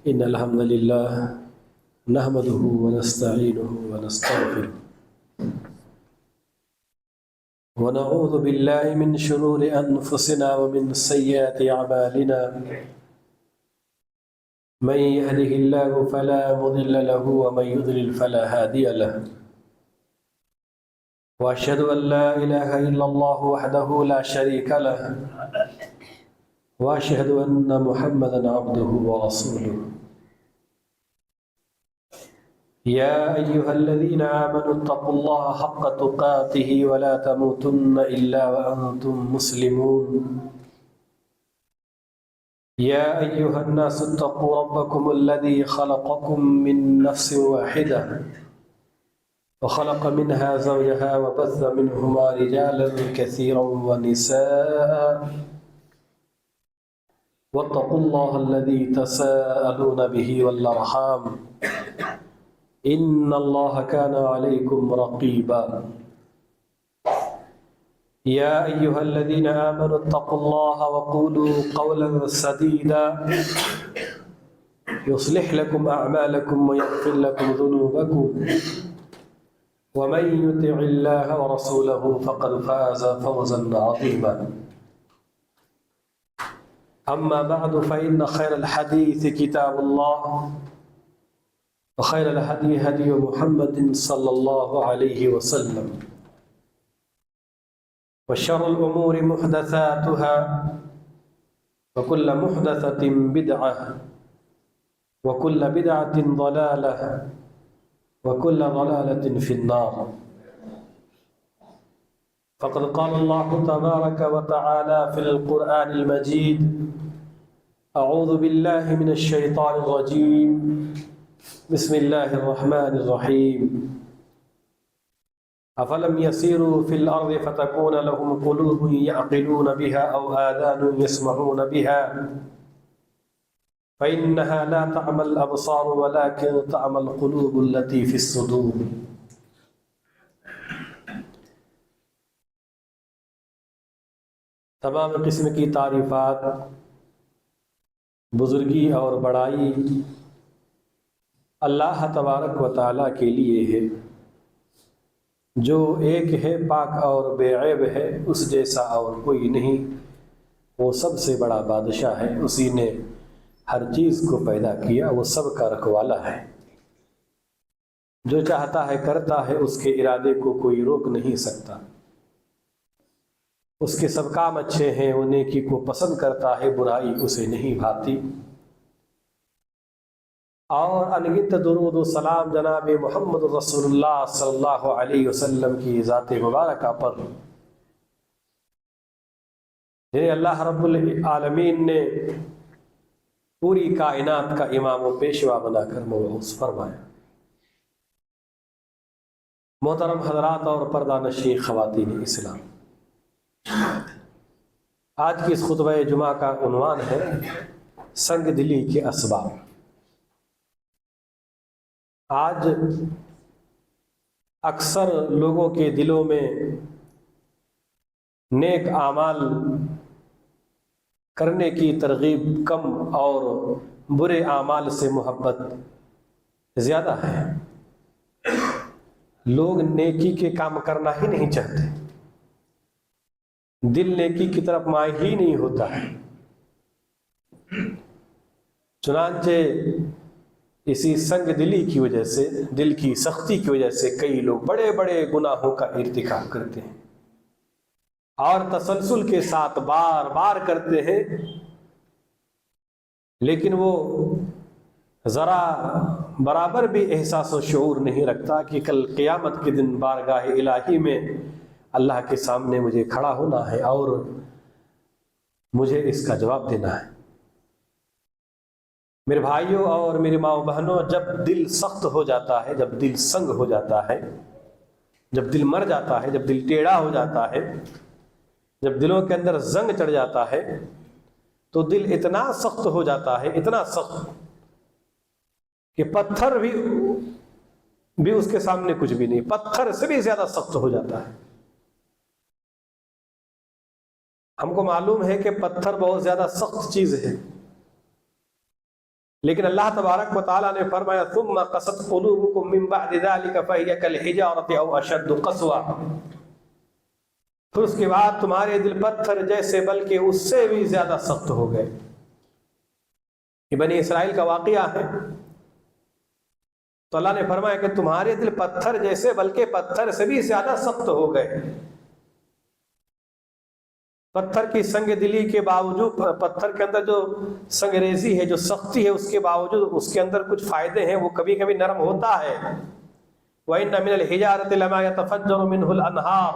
إن الحمد لله نحمده ونستعينه ونستغفره ونعوذ بالله من شرور أنفسنا ومن سيئات أعمالنا من يهده الله فلا مضل له ومن يضلل فلا هادي له وأشهد أن لا إله إلا الله وحده لا شريك له وأشهد أن محمدا عبده ورسوله يا أيها الذين آمنوا اتقوا الله حق تقاته ولا تموتن إلا وأنتم مسلمون يا أيها الناس اتقوا ربكم الذي خلقكم من نفس واحدة وخلق منها زوجها وبث منهما رجالا كثيرا ونساء واتقوا الله الذي تساءلون به والأرحام إن الله كان عليكم رقيبا يا أيها الذين آمنوا اتقوا الله وقولوا قولا سديدا يصلح لكم أعمالكم ويغفر لكم ذنوبكم ومن يطع الله ورسوله فقد فاز فوزا عظيما أما بعد فإن خير الحديث كتاب الله وخير الهدي هدي محمد صلى الله عليه وسلم وشر الأمور محدثاتها وكل محدثة بدعة وكل بدعة ضلالة وكل ضلالة في النار فقد قال الله تبارك وتعالى في القرآن المجيد أعوذ بالله من الشيطان الرجيم بسم الله الرحمن الرحيم أفلم يسيروا في الأرض فتكون لهم قلوب يعقلون بها أو آذان يسمعون بها فإنها لا تعمى الأبصار ولكن تعمى القلوب التي في الصدور تمام قسم کی تعریفات بزرگی اور بڑائی اللہ تبارک و تعالیٰ کے لیے ہے جو ایک ہے پاک اور بے عیب ہے اس جیسا اور کوئی نہیں وہ سب سے بڑا بادشاہ ہے اسی نے ہر چیز کو پیدا کیا وہ سب کا رکھوالا ہے جو چاہتا ہے کرتا ہے اس کے ارادے کو کوئی روک نہیں سکتا اس کے سب کام اچھے ہیں وہ نیکی کو پسند کرتا ہے برائی اسے نہیں بھاتی اور انگنت درود و سلام جناب محمد رسول اللہ صلی اللہ علیہ وسلم کی ذات مبارکہ پر جنہیں اللہ رب العالمین نے پوری کائنات کا امام و پیشوا بنا کر مبعوث فرمایا۔ محترم حضرات اور پردہ نشین خواتین اسلام، آج کی اس خطبہ جمعہ کا عنوان ہے سنگ دلی کے اسباب۔ آج اکثر لوگوں کے دلوں میں نیک اعمال کرنے کی ترغیب کم اور برے اعمال سے محبت زیادہ ہے۔ لوگ نیکی کے کام کرنا ہی نہیں چاہتے، دل نیکی کی طرف مائل ہی نہیں ہوتا ہے۔ چنانچہ اسی سنگ دلی کی وجہ سے، دل کی سختی کی وجہ سے کئی لوگ بڑے بڑے گناہوں کا ارتکاب کرتے ہیں اور تسلسل کے ساتھ بار بار کرتے ہیں، لیکن وہ ذرا برابر بھی احساس و شعور نہیں رکھتا کہ کل قیامت کے دن بارگاہ الہی میں اللہ کے سامنے مجھے کھڑا ہونا ہے اور مجھے اس کا جواب دینا ہے۔ میرے بھائیوں اور میری ماں بہنوں، جب دل سخت ہو جاتا ہے، جب دل سنگ ہو جاتا ہے، جب دل مر جاتا ہے، جب دل ٹیڑھا ہو جاتا ہے، جب دلوں کے اندر زنگ چڑھ جاتا ہے تو دل اتنا سخت ہو جاتا ہے، اتنا سخت کہ پتھر بھی اس کے سامنے کچھ بھی نہیں، پتھر سے بھی زیادہ سخت ہو جاتا ہے۔ ہم کو معلوم ہے کہ پتھر بہت زیادہ سخت چیز ہے، لیکن اللہ تبارک و تعالیٰ نے فرمایا ثم قست قلوبکم من بعد ذلك فہی کالحجارۃ او اشد قسوہ، پھر اس کے بعد تمہارے دل پتھر جیسے بلکہ اس سے بھی زیادہ سخت ہو گئے۔ یہ بنی اسرائیل کا واقعہ ہے۔ تو اللہ نے فرمایا کہ تمہارے دل پتھر جیسے بلکہ پتھر سے بھی زیادہ سخت ہو گئے۔ پتھر کی سنگ دلی کے باوجود، پتھر کے اندر جو سنگ ریزی ہے، جو سختی ہے، اس کے باوجود اس کے اندر کچھ فائدے ہیں، وہ کبھی کبھی نرم ہوتا ہے۔ وَإِنَّ مِنَ الْحِجَارَةِ لَمَا يَتَفَجَّرُ مِنْهُ الْأَنْهَارُ،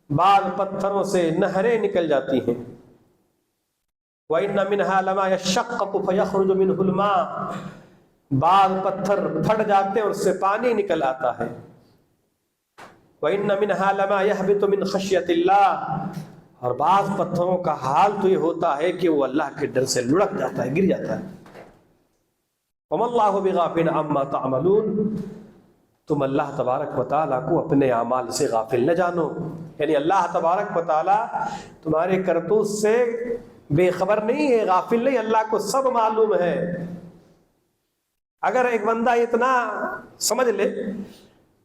بعض پتھروں سے نہریں نکل جاتی ہیں۔ وَإِنَّ مِنْهَا لَمَا يَشَّقَّقُ فَيَخْرُجُ مِنْهُ الْمَاءُ، بعض پتھر پھٹ جاتے ہیں اور اس سے پانی نکل آتا ہے۔ وَإِنَّ مِنْهَا لَمَا يَهْبِطُ مِنْ خَشْيَةِ اللَّهِ، اور بعض پتھروں کا حال تو یہ ہوتا ہے کہ وہ اللہ کے ڈر سے لڑک جاتا ہے، گر جاتا ہے۔ وَمَا اللَّهُ بِغَافِلٍ عَمَّا تَعْمَلُونَ، تم اللہ تبارک و تعالیٰ کو اپنے اعمال سے غافل نہ جانو، یعنی اللہ تبارک و تعالیٰ تمہارے کرتوت سے بے خبر نہیں ہے، غافل نہیں، اللہ کو سب معلوم ہے۔ اگر ایک بندہ اتنا سمجھ لے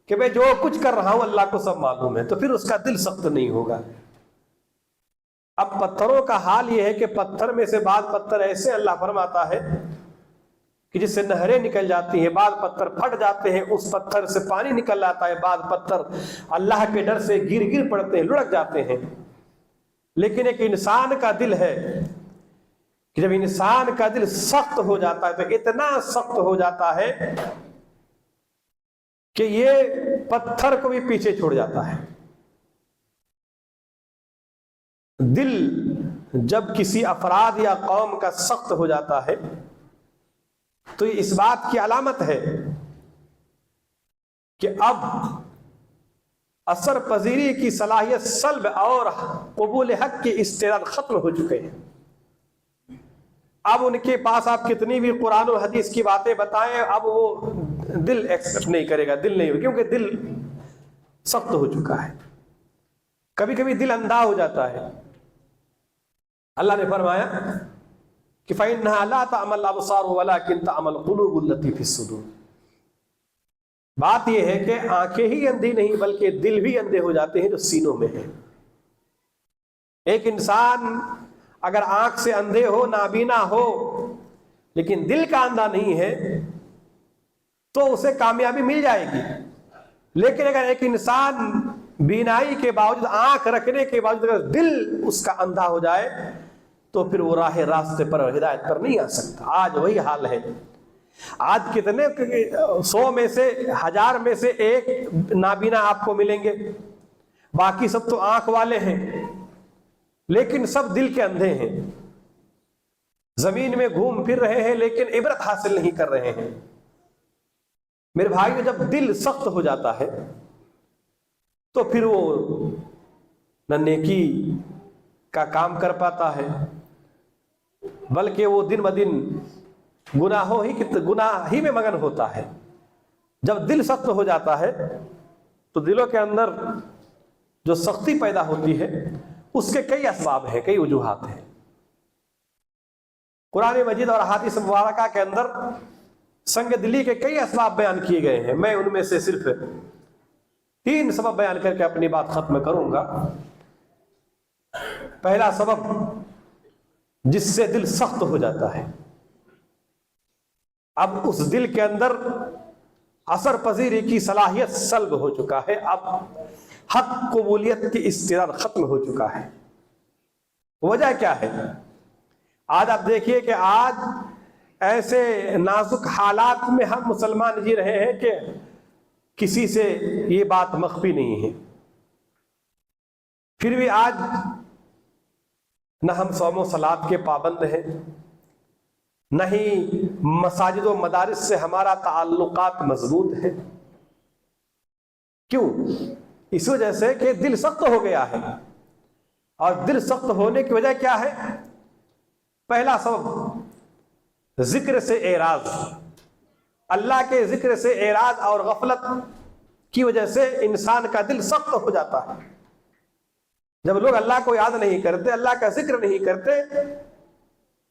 کہ میں جو کچھ کر رہا ہوں اللہ کو سب معلوم ہے، تو پھر اس کا دل سخت نہیں ہوگا۔ اب پتھروں کا حال یہ ہے کہ پتھر میں سے بعض پتھر ایسے اللہ فرماتا ہے کہ جس سے نہریں نکل جاتی ہیں، بعض پتھر پھٹ جاتے ہیں، اس پتھر سے پانی نکل آتا ہے، بعض پتھر اللہ کے ڈر سے گر پڑتے ہیں، لڑک جاتے ہیں۔ لیکن ایک انسان کا دل ہے کہ جب انسان کا دل سخت ہو جاتا ہے تو اتنا سخت ہو جاتا ہے کہ یہ پتھر کو بھی پیچھے چھوڑ جاتا ہے۔ دل جب کسی افراد یا قوم کا سخت ہو جاتا ہے تو یہ اس بات کی علامت ہے کہ اب اثر پذیری کی صلاحیت سلب اور قبول حق کے استعداد ختم ہو چکے ہیں۔ اب ان کے پاس آپ کتنی بھی قرآن و حدیث کی باتیں بتائیں، اب وہ دل ایکسپٹ نہیں کرے گا، دل نہیں، کیونکہ دل سخت ہو چکا ہے۔ کبھی کبھی دل اندھا ہو جاتا ہے۔ اللہ نے فرمایا کہ فَإِنَّهَا لَا تَعْمَى الْأَبْصَارُ وَلَكِنْ تَعْمَى الْقُلُوبُ الَّتِي فِي الصُّدُورِ، بات یہ ہے کہ آنکھیں ہی اندھی نہیں بلکہ دل بھی اندھے ہو جاتے ہیں جو سینوں میں ہیں۔ ایک انسان اگر آنکھ سے اندھے ہو، نابینا ہو، لیکن دل کا اندھا نہیں ہے تو اسے کامیابی مل جائے گی۔ لیکن اگر ایک انسان بینائی کے باوجود، آنکھ رکھنے کے باوجود اگر دل اس کا اندھا ہو جائے تو پھر وہ راہ راستے پر، ہدایت پر نہیں آ سکتا۔ آج وہی حال ہے۔ آج کتنے 100 میں سے 1000 میں سے ایک نابینا آپ کو ملیں گے، باقی سب تو آنکھ والے ہیں، لیکن سب دل کے اندھے ہیں، زمین میں گھوم پھر رہے ہیں لیکن عبرت حاصل نہیں کر رہے ہیں۔ میرے بھائی، جب دل سخت ہو جاتا ہے تو پھر وہ نہ نیکی کا کام کر پاتا ہے، بلکہ وہ دن بدن گناہ ہی میں مگن ہوتا ہے۔ جب دل سخت ہو جاتا ہے تو دلوں کے اندر جو سختی پیدا ہوتی ہے اس کے کئی اسباب ہیں، کئی وجوہات ہیں۔ قرآن مجید اور احادیث مبارکہ کے اندر سنگ دلی کے کئی اسباب بیان کیے گئے ہیں۔ میں ان میں سے صرف 3 سبب بیان کر کے اپنی بات ختم کروں گا۔ پہلا سبب جس سے دل سخت ہو جاتا ہے، اب اس دل کے اندر اثر پذیری کی صلاحیت سلب ہو چکا ہے، اب حق قبولیت کی استعداد ختم ہو چکا ہے۔ وجہ کیا ہے؟ آج آپ دیکھیے کہ آج ایسے نازک حالات میں ہم مسلمان جی رہے ہیں کہ کسی سے یہ بات مخفی نہیں ہے۔ پھر بھی آج نہ ہم صوم و صلات کے پابند ہیں، نہ ہی مساجد و مدارس سے ہمارا تعلقات مضبوط ہے۔ کیوں؟ اس وجہ سے کہ دل سخت ہو گیا ہے۔ اور دل سخت ہونے کی وجہ کیا ہے؟ پہلا سبب ذکر سے اعراض، اللہ کے ذکر سے اعراض اور غفلت کی وجہ سے انسان کا دل سخت ہو جاتا ہے۔ جب لوگ اللہ کو یاد نہیں کرتے، اللہ کا ذکر نہیں کرتے،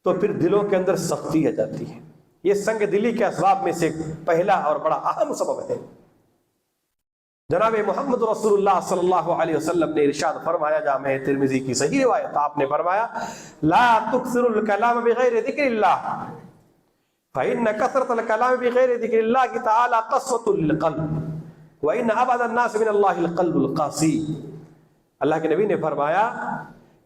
تو پھر دلوں کے اندر سختی آ جاتی ہے۔ یہ سنگ دلی کے اسباب میں سے پہلا اور بڑا اہم سبب ہے۔ جناب محمد رسول اللہ صلی اللہ علیہ وسلم نے ارشاد فرمایا، جامع ترمذی کی صحیح روایت، آپ نے فرمایا لا تکثروا الکلام بغیر ذکر اللہ فإن کثرة الکلام بغیر ذکر اللہ تعالی قسوة للقلب وإن أبعد الناس من اللہ القلب القاسي۔ اللہ کے نبی نے فرمایا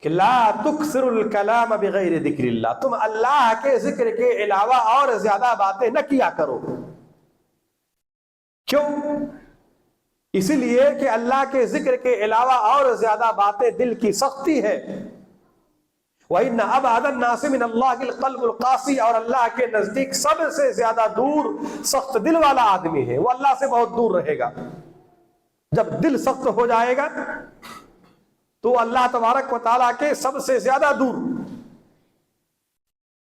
کہ لا تکثروا الکلام بغیر ذکر اللہ، تم اللہ کے ذکر کے علاوہ اور زیادہ باتیں نہ کیا کرو۔ کیوں؟ اسی لیے کہ اللہ کے ذکر کے علاوہ اور زیادہ باتیں دل کی سختی ہے۔ وَإِنَّ أَبْعَدَ النَّاسِ مِنَ اللَّهِ الْقَلْبُ الْقَاسِي، اور اللہ کے نزدیک سب سے زیادہ دور سخت دل والا آدمی ہے، وہ اللہ سے بہت دور رہے گا۔ جب دل سخت ہو جائے گا تو اللہ تبارک و تعالیٰ کے سب سے زیادہ دور۔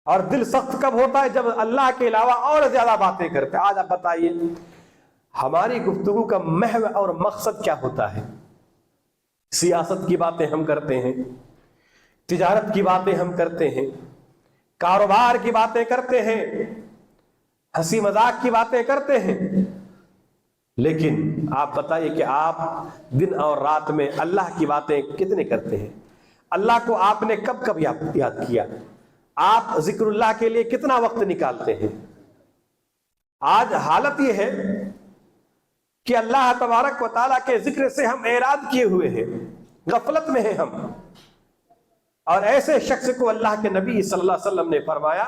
اور دل سخت کب ہوتا ہے؟ جب اللہ کے علاوہ اور زیادہ باتیں کرتے ہیں۔ آج آپ بتائیے ہماری گفتگو کا محو اور مقصد کیا ہوتا ہے؟ سیاست کی باتیں ہم کرتے ہیں، تجارت کی باتیں ہم کرتے ہیں، کاروبار کی باتیں کرتے ہیں، ہنسی مذاق کی باتیں کرتے ہیں، لیکن آپ بتائیے کہ آپ دن اور رات میں اللہ کی باتیں کتنے کرتے ہیں؟ اللہ کو آپ نے کب کب یاد کیا؟ آپ ذکر اللہ کے لیے کتنا وقت نکالتے ہیں؟ آج حالت یہ ہے کہ اللہ تبارک و تعالیٰ کے ذکر سے ہم اعراض کیے ہوئے ہیں، غفلت میں ہیں ہم۔ اور ایسے شخص کو اللہ کے نبی صلی اللہ علیہ وسلم نے فرمایا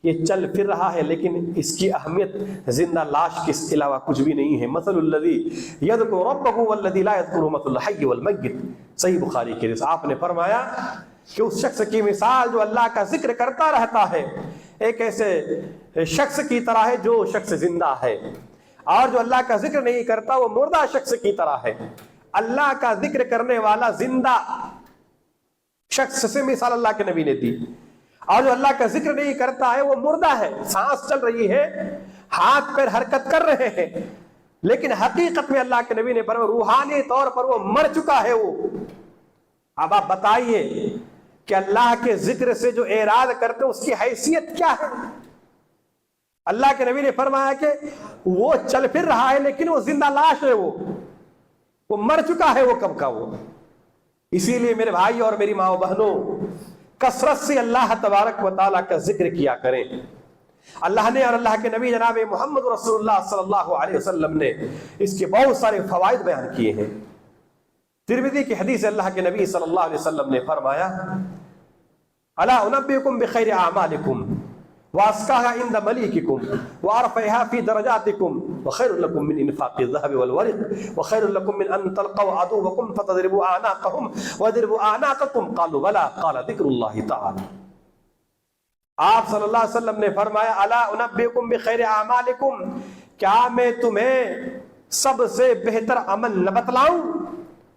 یہ چل پھر رہا ہے لیکن اس کی اہمیت زندہ لاش کے علاوہ کچھ بھی نہیں ہے۔ مثل الذی یذکر ربہ والذی لا یذکر مثل الحی والمیت، صحیح بخاری کے حدیث۔ آپ نے فرمایا کہ اس شخص کی مثال جو اللہ کا ذکر کرتا رہتا ہے ایک ایسے شخص کی طرح ہے جو شخص زندہ ہے، اور جو اللہ کا ذکر نہیں کرتا وہ مردہ شخص کی طرح ہے۔ اللہ کا ذکر کرنے والا زندہ شخص سے مثال اللہ کے نبی نے دی، اور جو اللہ کا ذکر نہیں کرتا ہے وہ مردہ ہے، سانس چل رہی ہے، ہاتھ پیر حرکت کر رہے ہیں، لیکن حقیقت میں اللہ کے نبی نے فرمایا روحانی طور پر وہ مر چکا ہے وہ۔ اب آپ بتائیے کہ اللہ کے ذکر سے جو اعراض کرتے ہیں اس کی حیثیت کیا ہے؟ اللہ کے نبی نے فرمایا کہ وہ چل پھر رہا ہے لیکن وہ زندہ لاش ہے، وہ مر چکا ہے، وہ کب کا وہ۔ اسی لیے میرے بھائی اور میری ماں و بہنوں، کثرت سے اللہ تبارک و تعالیٰ کا ذکر کیا کریں۔ اللہ نے اور اللہ کے نبی جناب محمد رسول اللہ صلی اللہ علیہ وسلم نے اس کے بہت سارے فوائد بیان کیے ہیں۔ ترمذی کی حدیث اللہ کے نبی صلی اللہ علیہ وسلم نے فرمایا الا انبئکم بخیر اعمالکم وازکاها عند ملیککم وارفعها فی درجاتکم وخیر لکم من انفاق الذهب والورق وخیر لکم من ان تلقوا عدوکم فتضربوا اعناقهم وضربوا اعناقکم قالوا بلى قال ذکر اللہ تعالی۔ آپ صلی اللہ علیہ وسلم نے فرمایا الا انبئکم بخیر اعمالکم، کیا میں تمہیں سب سے بہتر عمل نہ بتلاؤں؟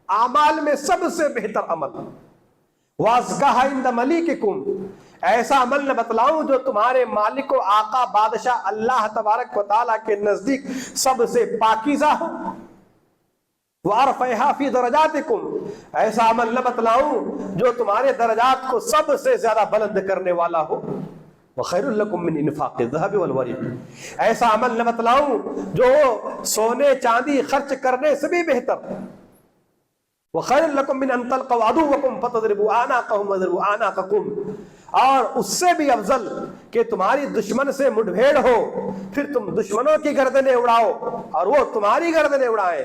اعمال میں سب سے بہتر عمل وازکاها عند ملیککم، ایسا عمل نہ بتلاؤں جو تمہارے مالک و آقا بادشاہ اللہ تبارک و تعالیٰ کے نزدیک سب سے پاکیزہ ہو؟ وارفعها فی درجاتکم، ایسا عمل نہ بتلاؤں جو تمہارے درجات کو سب سے زیادہ بلند کرنے والا ہو؟ وخیر لکم من انفاق الذهب والورق، ایسا عمل نہ بتلاؤں جو سونے چاندی خرچ کرنے سے بھی بہتر؟ وخیر لکم من ان تلقوا عدوکم فتضربوا اعناقهم وضربوا اعناقکم، اور اس سے بھی افضل کہ تمہاری دشمن سے مٹ بھیڑ ہو پھر تم دشمنوں کی گردنیں اڑاؤ اور وہ تمہاری گردنیں اڑائیں،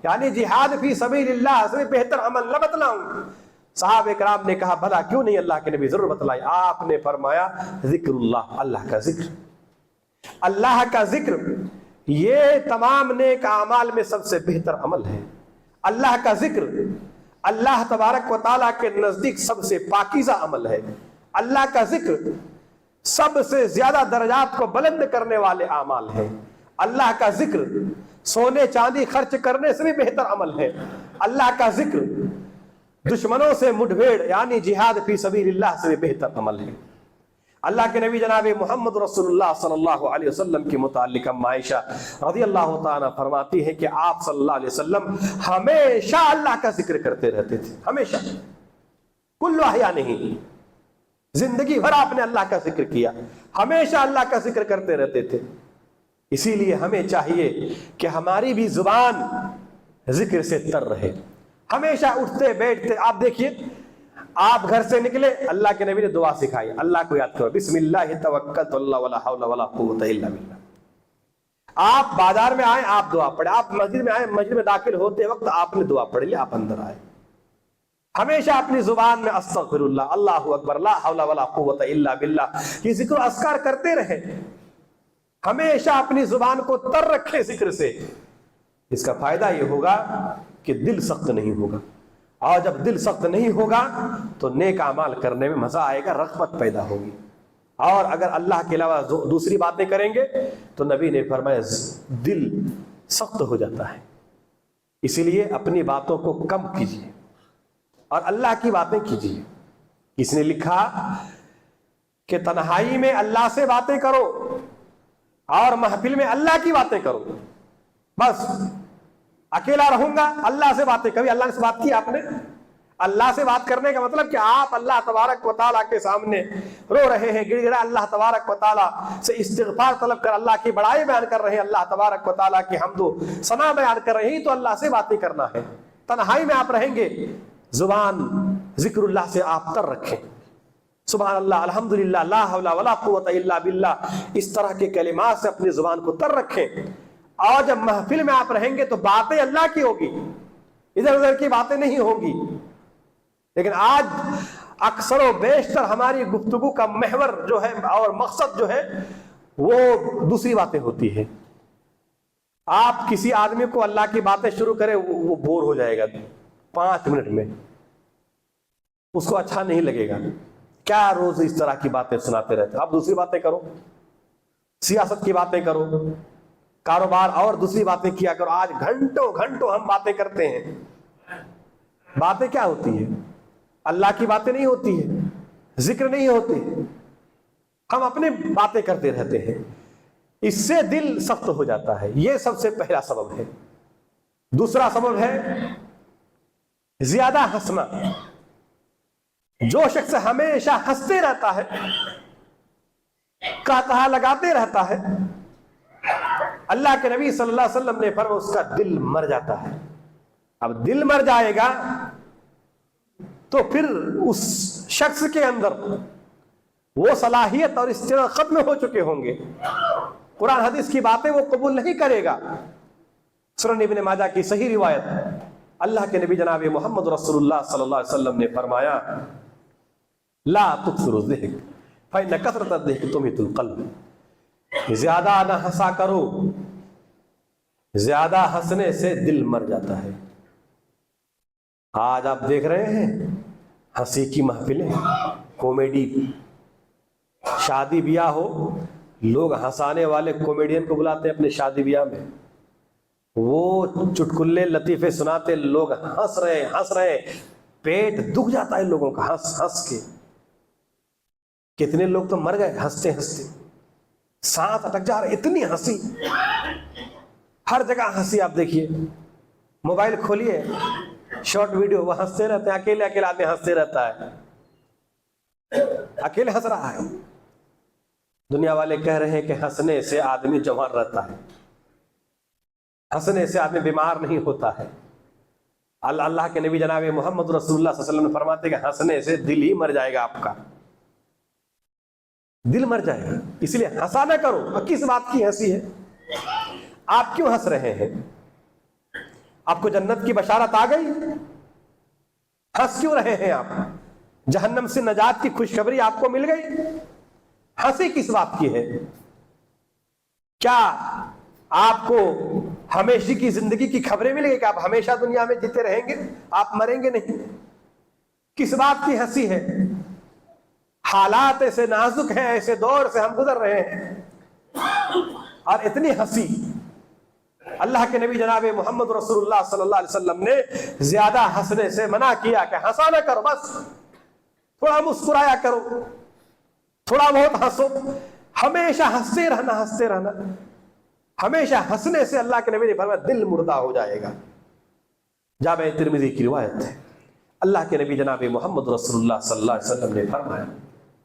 یعنی جہاد فی سبیل اللہ سے بہتر عمل نہ بتلاؤں؟ صحابہ کرام نے کہا بھلا کیوں نہیں اللہ کے نبی، ضرور بتلائے۔ آپ نے فرمایا ذکر اللہ، اللہ کا ذکر، اللہ کا ذکر یہ تمام نیک اعمال میں سب سے بہتر عمل ہے۔ اللہ کا ذکر اللہ تبارک و تعالیٰ کے نزدیک سب سے پاکیزہ عمل ہے۔ اللہ کا ذکر سب سے زیادہ درجات کو بلند کرنے والے اعمال ہیں۔ اللہ کا ذکر سونے چاندی خرچ کرنے سے بھی بہتر عمل ہے۔ اللہ کا ذکر دشمنوں سے مٹ بھیڑ یعنی جہاد فی سبیل اللہ سے بھی بہتر عمل ہے۔ اللہ کے نبی جناب محمد رسول اللہ صلی اللہ علیہ وسلم کے متعلق عائشہ رضی اللہ تعالیٰ فرماتی ہے کہ آپ صلی اللہ علیہ وسلم ہمیشہ اللہ کا ذکر کرتے رہتے تھے، ہمیشہ، کل احیا نہیں، زندگی بھر آپ نے اللہ کا ذکر کیا، ہمیشہ اللہ کا ذکر کرتے رہتے تھے۔ اسی لیے ہمیں چاہیے کہ ہماری بھی زبان ذکر سے تر رہے، ہمیشہ اٹھتے بیٹھتے۔ آپ دیکھیے، آپ گھر سے نکلے، اللہ کے نبی نے دعا سکھائی، اللہ کو یاد کرو، بسم اللہ توکلت اللہ ولا حول ولا قوت الا باللہ۔ آپ بازار میں آئے، آپ دعا پڑھے، آپ مسجد میں آئے، مسجد میں داخل ہوتے وقت آپ نے دعا پڑھ لی، آپ اندر آئے۔ ہمیشہ اپنی زبان میں استغفر اللہ، اللہ اکبر، لا حول ولا قوت الا باللہ، یہ ذکر و اذکار کرتے رہے، ہمیشہ اپنی زبان کو تر رکھے ذکر سے۔ اس کا فائدہ یہ ہوگا کہ دل سخت نہیں ہوگا، اور جب دل سخت نہیں ہوگا تو نیک اعمال کرنے میں مزہ آئے گا، رغبت پیدا ہوگی۔ اور اگر اللہ کے علاوہ دوسری باتیں کریں گے تو نبی نے فرمایا دل سخت ہو جاتا ہے۔ اسی لیے اپنی باتوں کو کم کیجیے اور اللہ کی باتیں کیجیے۔ کس نے لکھا کہ تنہائی میں اللہ سے باتیں کرو اور محفل میں اللہ کی باتیں کرو۔ بس اکیلا رہوں گا، اللہ سے باتیں، کبھی اللہ سے بات کی آپ نے؟ اللہ سے بات کرنے کا مطلب کہ آپ اللہ تبارک و تعالیٰ کے سامنے رو رہے ہیں، گڑ گڑا اللہ تبارک و تعالیٰ سے استغفار طلب کر اللہ کی بڑائی بیان کر رہے ہیں، اللہ تبارک و تعالیٰ کی حمد و ثنا بیان کر رہے ہیں، تو اللہ سے باتیں کرنا ہے۔ تنہائی میں آپ رہیں گے، زبان ذکر اللہ سے آپ تر رکھیں، سبحان اللہ، الحمدللہ، لا حول ولا قوت الا باللہ، اس طرح کے کلمات سے اپنی زبان کو تر رکھیں۔ اور جب محفل میں آپ رہیں گے تو باتیں اللہ کی ہوگی، ادھر ادھر کی باتیں نہیں ہوں گی۔ لیکن آج اکثر و بیشتر ہماری گفتگو کا محور جو ہے اور مقصد جو ہے وہ دوسری باتیں ہوتی ہے۔ آپ کسی آدمی کو اللہ کی باتیں شروع کرے، وہ بور ہو جائے گا 5 منٹ میں، اس کو اچھا نہیں لگے گا، کیا روز اس طرح کی باتیں سناتے رہتے۔ آپ دوسری باتیں کرو، سیاست کی باتیں کرو، کاروبار اور دوسری باتیں کیا کرو۔ آج گھنٹوں گھنٹوں ہم باتیں کرتے ہیں، باتیں کیا ہوتی ہے؟ اللہ کی باتیں نہیں ہوتی ہے، ذکر نہیں ہوتے، ہم اپنے باتیں کرتے رہتے ہیں، اس سے دل سخت ہو جاتا ہے۔ یہ سب سے پہلا سبب ہے۔ دوسرا سبب ہے زیادہ ہنسنا۔ جو شخص ہمیشہ ہنستے رہتا ہے، کہا لگاتے رہتا ہے، اللہ کے نبی صلی اللہ علیہ وسلم نے فرمایا اس کا دل مر جاتا ہے۔ اب دل مر جائے گا تو پھر اس شخص کے اندر وہ صلاحیت اور استعداد ختم ہو چکے ہوں گے، قرآن حدیث کی باتیں وہ قبول نہیں کرے گا۔ سنن ابن ماجہ کی صحیح روایت، اللہ کے نبی جناب محمد رسول اللہ صلی اللہ علیہ وسلم نے فرمایا لا تکثروا الضحک فإن کثرة الضحک تمیت القلب، زیادہ نہ ہنسا کرو، زیادہ ہنسنے سے دل مر جاتا ہے۔ آج آپ دیکھ رہے ہیں ہنسی کی محفلیں، کامیڈی، شادی بیاہ ہو، لوگ ہنسانے والے کامیڈین کو بلاتے ہیں اپنے شادی بیاہ میں، وہ چٹکلے لطیفے سناتے، لوگ ہنس رہے، پیٹ دکھ جاتا ہے لوگوں کا ہنس ہنس کے۔ کتنے لوگ تو مر گئے ہنستے ہنستے، سانس اٹک جا رہے، اتنی ہنسی، ہر جگہ ہنسی۔ آپ دیکھیے، موبائل کھولیے، شارٹ ویڈیو، وہ ہنستے رہتے ہیں، اکیلے آدمی ہنستے رہتا ہے، اکیلے ہنس رہا ہے۔ دنیا والے کہہ رہے ہیں کہ ہنسنے سے آدمی جوان رہتا ہے، ہنسنے سے آدمی بیمار نہیں ہوتا ہے۔ اللہ کے نبی جناب محمد رسول اللہ صلی اللہ علیہ وسلم نے فرماتے ہیں کہ ہنسنے سے دل ہی مر جائے گا، آپ کا دل مر جائے گا۔ اس لیے ہنسا نہ کرو۔ کس بات کی ہنسی ہے؟ آپ کیوں ہنس رہے ہیں؟ آپ کو جنت کی بشارت آ گئی؟ ہنس کیوں رہے ہیں آپ؟ جہنم سے نجات کی خوشخبری آپ کو مل گئی؟ ہنسی کس بات کی ہے؟ کیا آپ کو ہمیشہ کی زندگی کی خبریں ملے گی کہ آپ ہمیشہ دنیا میں جیتے رہیں گے، آپ مریں گے نہیں؟ کس بات کی ہنسی ہے؟ حالات ایسے نازک ہیں، ایسے دور سے ہم گزر رہے ہیں، اور اتنی ہنسی۔ اللہ کے نبی جناب محمد رسول اللہ صلی اللہ علیہ وسلم نے زیادہ ہنسنے سے منع کیا کہ ہنسا نہ کرو، بس تھوڑا مسکرایا کرو، تھوڑا بہت ہنسو، ہمیشہ ہنستے رہنا۔ ہمیشہ ہنسنے سے اللہ کے نبی نے فرمایا دل مردہ ہو جائے گا۔ جامع ترمذی کی روایت ہے، اللہ کے نبی جناب محمد رسول اللہ صلی اللہ علیہ وسلم نے فرمایا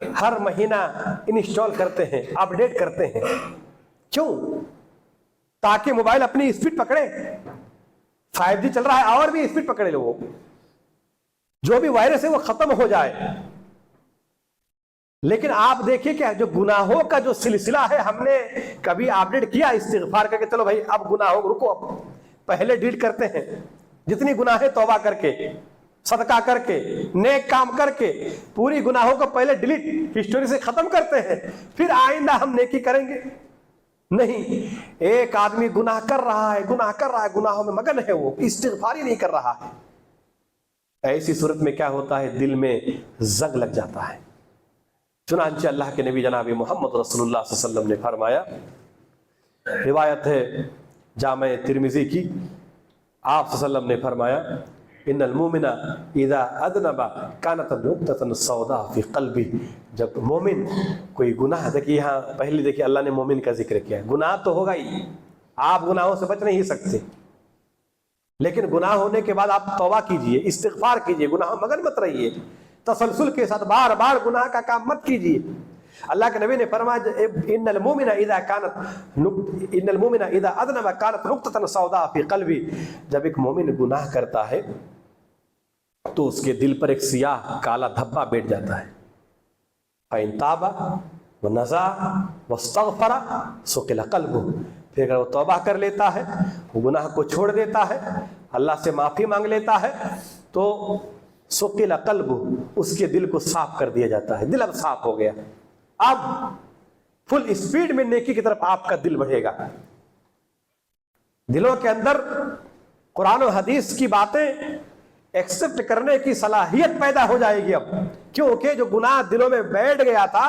ہر مہینہ انسٹال کرتے ہیں، اپڈیٹ کرتے ہیں. کیوں؟ تاکہ موبائل اپنی اسپیڈ پکڑے. 5G چل رہا ہے اور بھی اسپیڈ پکڑے لو، جو بھی وائرس ہے وہ ختم ہو جائے. لیکن آپ دیکھیے کہ جو گناہوں کا جو سلسلہ ہے، ہم نے کبھی اپڈیٹ کیا استغفار کر کے چلو بھائی اب گناہوں رکو، اب پہلے ڈیلیٹ کرتے ہیں جتنی گناہ ہے، توبہ کر کے، صدقہ کر کے، نیک کام کر کے پوری گناہوں کو پہلے ڈیلیٹ ہسٹوری سے ختم کرتے ہیں، پھر آئندہ ہم نیکی کریں گے. نہیں، ایک آدمی گناہ کر رہا ہے، گناہوں میں مگن ہے، وہ استغفار ہی نہیں کر رہا ہے. ایسی صورت میں کیا ہوتا ہے؟ دل میں زنگ لگ جاتا ہے. چنانچہ اللہ کے نبی جناب محمد رسول اللہ صلی اللہ علیہ وسلم نے فرمایا، روایت ہے جامع ترمذی کی، آپ صلی اللہ علیہ وسلم نے فرمایا ان المؤمن اذا اذنب كانت نقطة سوداء في قلبه. جب مومن کوئی گناہ، دیکھیے یہاں پہلے دیکھیے اللہ نے مومن کا ذکر کیا ہے. گناہ تو ہوگا ہی، آپ گناہوں سے بچ نہیں سکتے، لیکن گناہ ہونے کے بعد آپ توبہ کیجئے، استغفار کیجئے، گناہ مگن مت رہیے، تسلسل کے ساتھ بار بار گناہ کا کام مت کیجئے. اللہ کے نبی نے فرمایا ان المؤمن اذا اذنب كانت نقطة سوداء في قلبه. جب ایک مومن گناہ کرتا ہے تو اس کے دل پر ایک سیاہ کالا دھبا بیٹھ جاتا ہے. فإن تاب ونزع واستغفر سقل قلبه. پھر اگر وہ توبہ کر لیتا ہے، وہ گناہ کو چھوڑ دیتا ہے، اللہ سے معافی مانگ لیتا ہے، تو سقل قلبه، اس کے دل کو صاف کر دیا جاتا ہے. دل اب صاف ہو گیا، اب فل اسپیڈ میں نیکی کی طرف آپ کا دل بڑھے گا. دلوں کے اندر قرآن و حدیث کی باتیں ایکسپٹ کرنے کی صلاحیت پیدا ہو جائے گی. اب کیونکہ جو گناہ دلوں میں بیٹھ گیا تھا،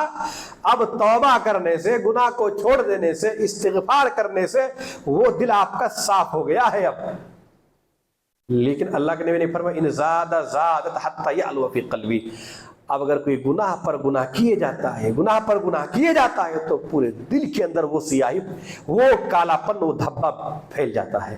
اب توبہ کرنے سے، گناہ کو چھوڑ دینے سے، استغفار کرنے سے وہ دل آپ کا صاف ہو گیا ہے. اب لیکن اللہ کے نبی نے فرمایا ان زادت حتی یعلو فی قلبی. اب اگر کوئی گناہ پر گناہ کیے جاتا ہے، گناہ پر گناہ کیے جاتا ہے، تو پورے دل کے اندر وہ سیاہی، وہ کالا پن، وہ دھبا پھیل جاتا ہے.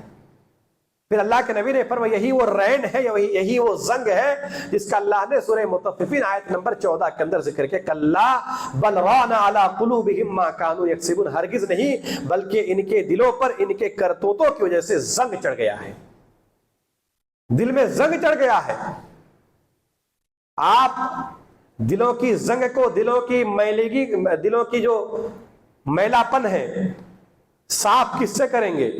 پھر اللہ کے نبی نے فرمایا یہی وہ رین ہے، یہی وہ زنگ ہے جس کا اللہ نے سورہ مطففین آیت نمبر 14 کے اندر ذکر کیا، کلا بل ران علی قلوبہم ما کانوا یکسبون. ہرگز نہیں، بلکہ ان کے دلوں پر ان کے کرتوتوں کی وجہ سے زنگ چڑھ گیا ہے، دل میں زنگ چڑھ گیا ہے. آپ دلوں کی زنگ کو، دلوں کی میلگی، دلوں کی جو میلا پن ہے، صاف کس سے کریں گے؟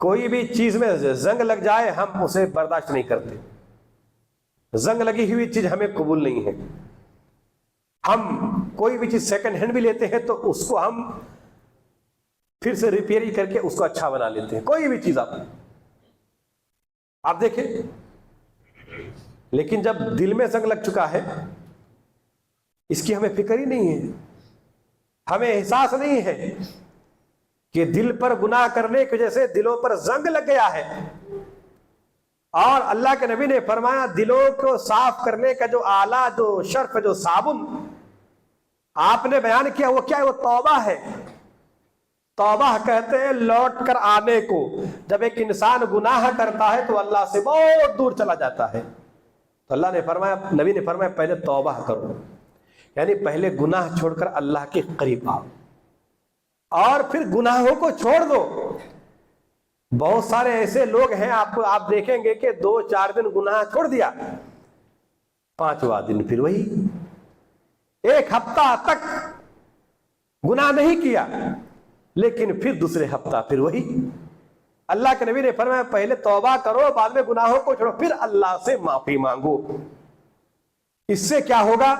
کوئی بھی چیز میں زنگ لگ جائے ہم اسے برداشت نہیں کرتے. زنگ لگی ہوئی چیز ہمیں قبول نہیں ہے. ہم کوئی بھی چیز سیکنڈ ہینڈ بھی لیتے ہیں تو اس کو ہم پھر سے ریپیئر کر کے اس کو اچھا بنا لیتے ہیں. کوئی بھی چیز آپ دیکھیں. لیکن جب دل میں زنگ لگ چکا ہے، اس کی ہمیں فکر ہی نہیں ہے، ہمیں احساس نہیں ہے کہ دل پر گناہ کرنے کی وجہ سے دلوں پر زنگ لگ گیا ہے. اور اللہ کے نبی نے فرمایا دلوں کو صاف کرنے کا جو آلہ، جو شرف، جو صابن آپ نے بیان کیا، وہ کیا ہے؟ وہ توبہ ہے. توبہ کہتے ہیں لوٹ کر آنے کو. جب ایک انسان گناہ کرتا ہے تو اللہ سے بہت دور چلا جاتا ہے، تو اللہ نے فرمایا، نبی نے فرمایا پہلے توبہ کرو، یعنی پہلے گناہ چھوڑ کر اللہ کے قریب آؤ اور پھر گناہوں کو چھوڑ دو. بہت سارے ایسے لوگ ہیں، آپ دیکھیں گے کہ 2-4 دن گناہ چھوڑ دیا، 5واں دن پھر وہی، 1 ہفتہ تک گناہ نہیں کیا، لیکن پھر دوسرے ہفتہ پھر وہی. اللہ کے نبی نے فرمایا پہلے توبہ کرو، بعد میں گناہوں کو چھوڑو، پھر اللہ سے معافی مانگو. اس سے کیا ہوگا؟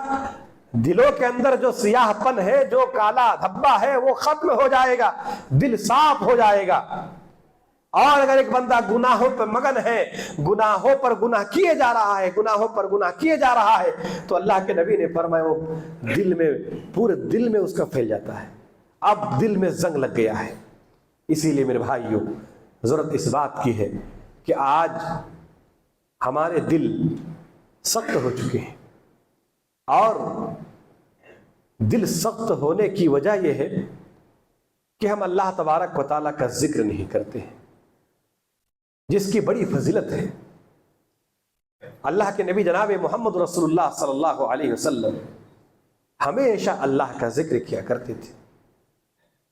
دلوں کے اندر جو سیاہ پن ہے، جو کالا دھبا ہے، وہ ختم ہو جائے گا، دل صاف ہو جائے گا. اور اگر ایک بندہ گناہوں پر مگن ہے، گناہوں پر گناہ کیے جا رہا ہے، گناہوں پر گناہ کیے جا رہا ہے، تو اللہ کے نبی نے فرمایا وہ دل میں، پورے دل میں اس کا پھیل جاتا ہے، اب دل میں زنگ لگ گیا ہے. اسی لیے میرے بھائیوں، ضرورت اس بات کی ہے کہ آج ہمارے دل سخت ہو چکے ہیں، اور دل سخت ہونے کی وجہ یہ ہے کہ ہم اللہ تبارک و تعالیٰ کا ذکر نہیں کرتے ہیں، جس کی بڑی فضیلت ہے. اللہ کے نبی جناب محمد رسول اللہ صلی اللہ علیہ وسلم ہمیشہ اللہ کا ذکر کیا کرتے تھے.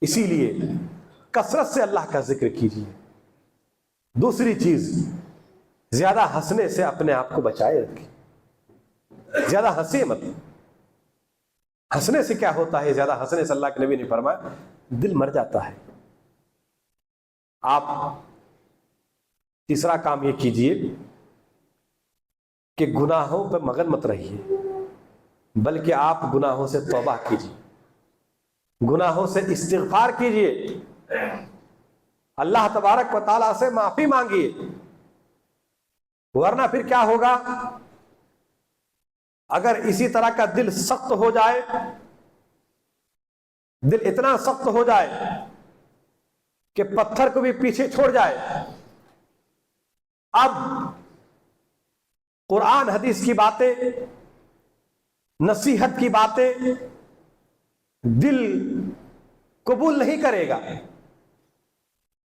اسی لیے کثرت سے اللہ کا ذکر کیجیے. دوسری چیز، زیادہ ہنسنے سے اپنے آپ کو بچائے رکھیں. زیادہ ہنسے مت. ہنسنے سے کیا ہوتا ہے؟ زیادہ ہنسنے سے اللہ کے نبی نے فرمایا دل مر جاتا ہے. آپ تیسرا کام یہ کیجئے کہ گناہوں پہ مگن مت رہیے، بلکہ آپ گناہوں سے توبہ کیجیے، گناہوں سے استغفار کیجیے، اللہ تبارک و تعالیٰ سے معافی مانگیے. ورنہ پھر کیا ہوگا؟ اگر اسی طرح کا دل سخت ہو جائے، دل اتنا سخت ہو جائے کہ پتھر کو بھی پیچھے چھوڑ جائے، اب قرآن حدیث کی باتیں، نصیحت کی باتیں دل قبول نہیں کرے گا.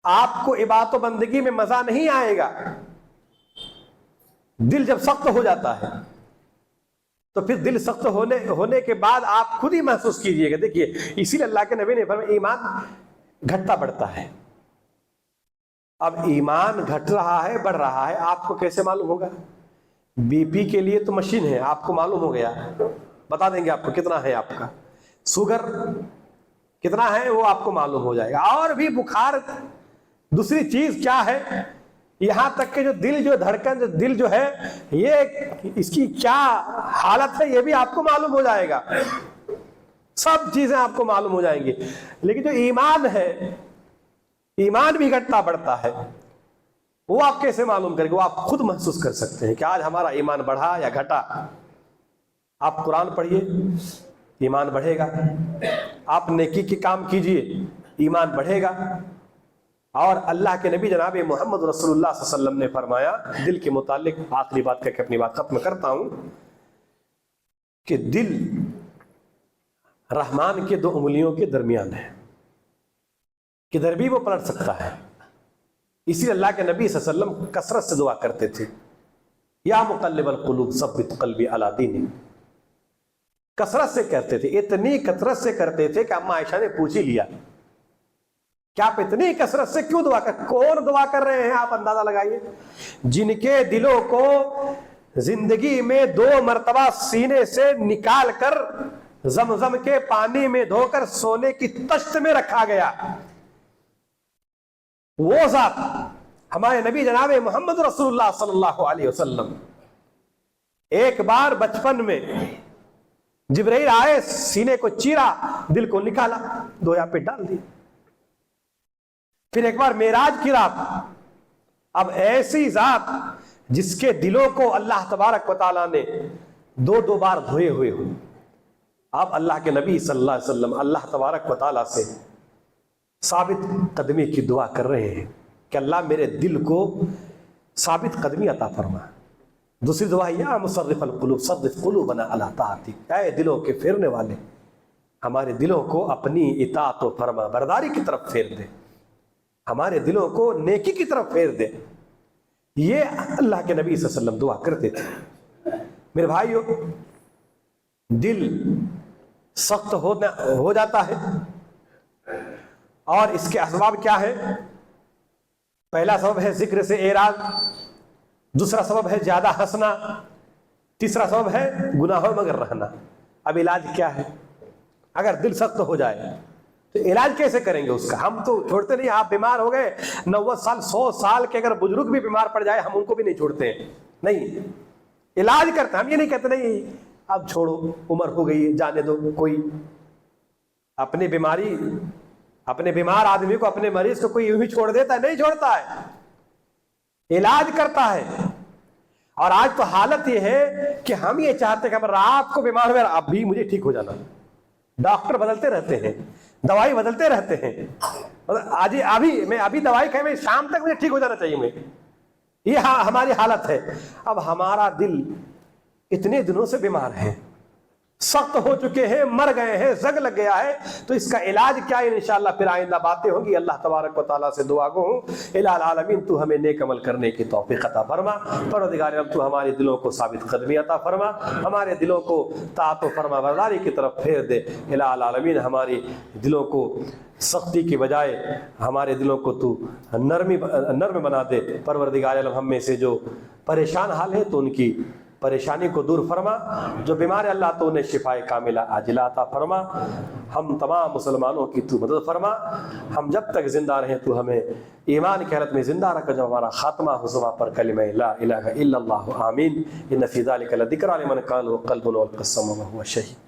آپ کو عبادت و بندگی میں مزہ نہیں آئے گا. دل جب سخت ہو جاتا ہے تو پھر دل سخت ہونے کے بعد آپ خود ہی محسوس کیجئے گا. دیکھیے اسی لیے اللہ کے نبی نے فرمایا ایمان گھٹتا بڑھتا ہے. اب ایمان گھٹ رہا ہے بڑھ رہا ہے، آپ کو کیسے معلوم ہوگا؟ بی پی کے لیے تو مشین ہے، آپ کو معلوم ہو گیا، بتا دیں گے آپ کو کتنا ہے آپ کا. شوگر کتنا ہے وہ آپ کو معلوم ہو جائے گا. اور بھی بخار، دوسری چیز کیا ہے، یہاں تک کہ جو دل، جو دھڑکن، جو دل جو ہے، یہ اس کی کیا حالت ہے یہ بھی آپ کو معلوم ہو جائے گا. سب چیزیں آپ کو معلوم ہو جائیں گی. لیکن جو ایمان ہے، ایمان بھی گھٹتا بڑھتا ہے، وہ آپ کیسے معلوم کریں گے؟ وہ آپ خود محسوس کر سکتے ہیں کہ آج ہمارا ایمان بڑھا یا گھٹا. آپ قرآن پڑھیے، ایمان بڑھے گا. آپ نیکی کے کام کیجئے، ایمان بڑھے گا. اور اللہ کے نبی جناب محمد رسول اللہ صلی اللہ علیہ وسلم نے فرمایا دل کے متعلق، آخری بات کر کے اپنی بات ختم کرتا ہوں، کہ دل رحمان کے دو انگلیوں کے درمیان ہے، کدھر بھی وہ پلٹ سکتا ہے. اسی لیے اللہ کے نبی صلی اللہ علیہ وسلم کثرت سے دعا کرتے تھے، یا مقلب القلوب ثبت قلبی علی دینک. کثرت سے کرتے تھے، اتنی کثرت سے کرتے تھے کہ اما عائشہ نے پوچھ ہی لیا کہ آپ اتنی کثرت سے کیوں دعا کر؟ کون دعا کر رہے ہیں آپ اندازہ لگائیے. جن کے دلوں کو زندگی میں 2 مرتبہ سینے سے نکال کر زمزم کے پانی میں دھو کر سونے کی تشت میں رکھا گیا، وہ ذات ہمارے نبی جناب محمد رسول اللہ صلی اللہ علیہ وسلم. ایک بار بچپن میں جبرائیل آئے، سینے کو چیرا، دل کو نکالا، دھویا پہ ڈال دی. پھر ایک بار معراج کی رات، اب ایسی ذات جس کے دلوں کو اللہ تبارک و تعالیٰ نے 2 بار دھوئے ہوئے ہوں. اب اللہ کے نبی صلی اللہ علیہ وسلم اللہ تبارک و تعالیٰ سے ثابت قدمی کی دعا کر رہے ہیں کہ اللہ میرے دل کو ثابت قدمی عطا فرما. دوسری دعا، یا مصرف القلوب ثبت قلوبنا علی طاعتک، اے دلوں کے پھیرنے والے، ہمارے دلوں کو اپنی اطاعت و فرما برداری کی طرف پھیر دے، ہمارے دلوں کو نیکی کی طرف پھیر دے. یہ اللہ کے نبی صلی اللہ علیہ وسلم دعا کرتے تھے. میرے بھائیو، دل سخت ہو جاتا ہے، اور اس کے اسباب کیا ہے؟ پہلا سبب ہے ذکر سے اعراض، دوسرا سبب ہے زیادہ ہنسنا، تیسرا سبب ہے گناہوں میں مگن رہنا. اب علاج کیا ہے؟ اگر دل سخت ہو جائے تو علاج کیسے کریں گے اس کا؟ ہم تو چھوڑتے نہیں. آپ بیمار ہو گئے 90 سال 100 سال کے اگر بزرگ بھی بیمار پڑ جائے ہم ان کو بھی نہیں چھوڑتے ہیں، نہیں، علاج کرتے. ہم یہ نہیں کہتے نہیں اب چھوڑو، عمر ہو گئی جانے دو. کوئی اپنی بیماری، اپنے بیمار آدمی کو، اپنے مریض کو کوئی یوں ہی چھوڑ دیتا ہے؟ نہیں چھوڑتا ہے، علاج کرتا ہے. اور آج تو حالت یہ ہے کہ ہم یہ چاہتے ہیں کہ رات کو بیمار ہوئے اب بھی مجھے ٹھیک ہو جانا. ڈاکٹر بدلتے رہتے ہیں، دوائی بدلتے رہتے ہیں. ابھی دوائی کھائے میں شام تک مجھے ٹھیک ہو جانا چاہیے. یہ ہماری حالت ہے. اب ہمارا دل اتنے دنوں سے بیمار ہے، سخت ہو چکے ہیں، مر گئے ہیں، زنگ لگ گیا ہے، تو اس کا علاج کیا ہے؟ انشاءاللہ پھر آئندہ باتیں ہوں گی۔ اللہ تبارک و تعالیٰ سے دعا گو ہوں، الہ العالمین تو ہمیں نیک عمل کرنے کی توفیق عطا فرما۔ پروردگار عالم تو ہمارے دلوں کو ثابت قدمی عطا فرما، ہمارے دلوں کو طاعت و فرما برداری کی طرف پھیر دے۔ الہ العالمین ہمارے دلوں کو سختی کی بجائے ہمارے دلوں کو تو نرم بنا دے۔ پروردگار عالم ہم میں سے جو پریشان حال ہے تو ان کی پریشانی کو دور فرما، جو بیمار ہے اللہ تو انہیں شفائے کاملہ عاجلہ عطا فرما۔ ہم تمام مسلمانوں کی تو مدد فرما، ہم جب تک زندہ رہیں تو ہمیں ایمان کی حالت میں زندہ رکھ، جب ہمارا خاتمہ حضما پر کلمہ لا الہ الا اللہ آمین۔ ان فی ذلک لذکریٰ لمن کان له قلب والقى السمع وهو شہید۔